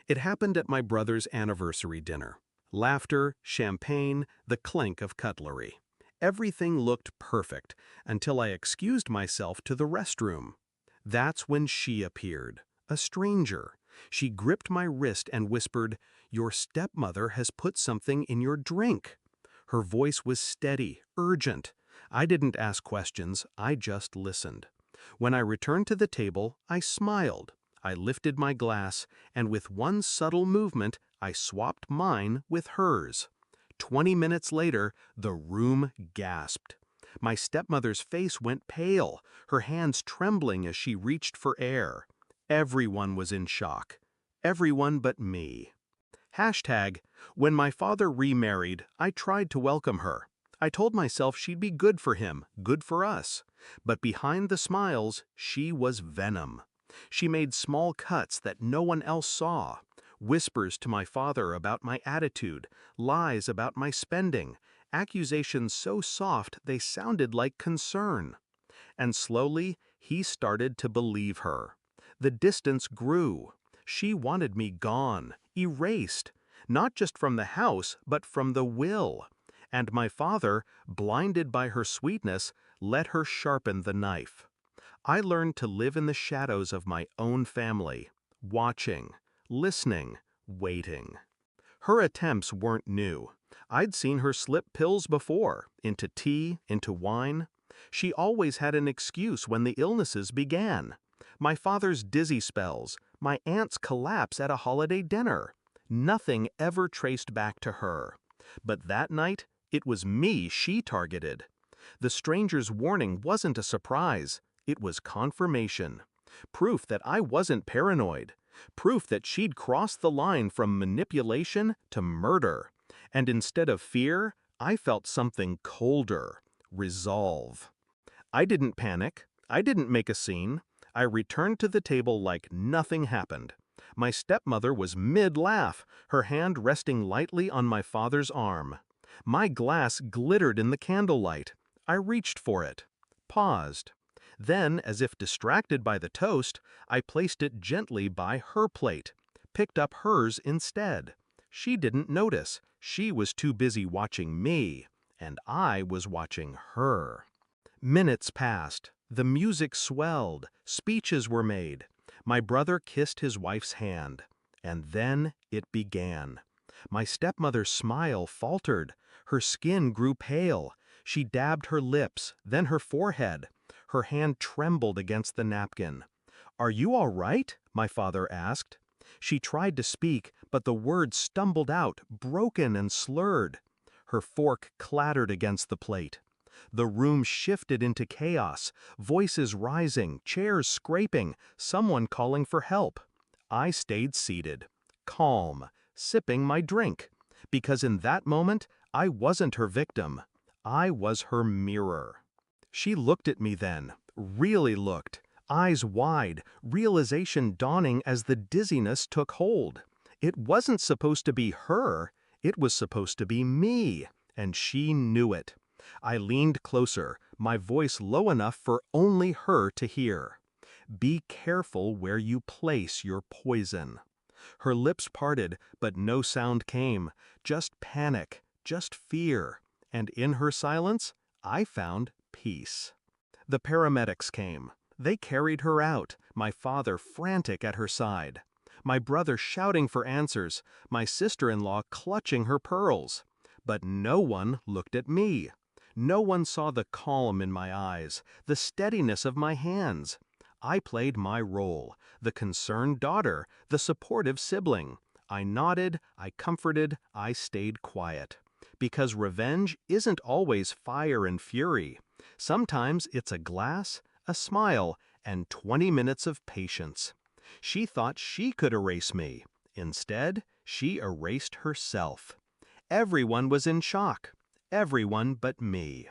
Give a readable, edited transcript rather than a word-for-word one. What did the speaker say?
It happened at my brother's anniversary dinner. Laughter, champagne, the clink of cutlery. Everything looked perfect until I excused myself to the restroom. That's when she appeared, a stranger. She gripped my wrist and whispered, "Your stepmother has put something in your drink." Her voice was steady, urgent. I didn't ask questions, I just listened. When I returned to the table, I smiled. I lifted my glass, and with one subtle movement, I swapped mine with hers. 20 minutes later, the room gasped. My stepmother's face went pale, her hands trembling as she reached for air. Everyone was in shock. Everyone but me. Hashtag, when my father remarried, I tried to welcome her. I told myself she'd be good for him, good for us. But behind the smiles, she was venom. She made small cuts that no one else saw. Whispers to my father about my attitude, lies about my spending, accusations so soft they sounded like concern. And slowly, he started to believe her. The distance grew. She wanted me gone, erased, not just from the house, but from the will. And my father, blinded by her sweetness, let her sharpen the knife. I learned to live in the shadows of my own family, watching, listening, waiting. Her attempts weren't new. I'd seen her slip pills before, into tea, into wine. She always had an excuse when the illnesses began. My father's dizzy spells, my aunt's collapse at a holiday dinner. Nothing ever traced back to her. But that night, it was me she targeted. The stranger's warning wasn't a surprise. It was confirmation. Proof that I wasn't paranoid. Proof that she'd crossed the line from manipulation to murder. And instead of fear, I felt something colder. Resolve. I didn't panic. I didn't make a scene. I returned to the table like nothing happened. My stepmother was mid-laugh, her hand resting lightly on my father's arm. My glass glittered in the candlelight. I reached for it. Paused. Then, as if distracted by the toast, I placed it gently by her plate, picked up hers instead. She didn't notice. She was too busy watching me, and I was watching her. Minutes passed. The music swelled. Speeches were made. My brother kissed his wife's hand. And then it began. My stepmother's smile faltered. Her skin grew pale. She dabbed her lips, then her forehead. Her hand trembled against the napkin. "Are you all right?" my father asked. She tried to speak, but the words stumbled out, broken and slurred. Her fork clattered against the plate. The room shifted into chaos, voices rising, chairs scraping, someone calling for help. I stayed seated, calm, sipping my drink, because in that moment, I wasn't her victim. I was her mirror. She looked at me then, really looked, eyes wide, realization dawning as the dizziness took hold. It wasn't supposed to be her, it was supposed to be me, and she knew it. I leaned closer, my voice low enough for only her to hear. "Be careful where you place your poison." Her lips parted, but no sound came, just panic, just fear, and in her silence, I found peace. The paramedics came. They carried her out, my father frantic at her side. My brother shouting for answers, my sister-in-law clutching her pearls. But no one looked at me. No one saw the calm in my eyes, the steadiness of my hands. I played my role, the concerned daughter, the supportive sibling. I nodded, I comforted, I stayed quiet. Because revenge isn't always fire and fury. Sometimes it's a glass, a smile, and 20 minutes of patience. She thought she could erase me. Instead, she erased herself. Everyone was in shock. Everyone but me.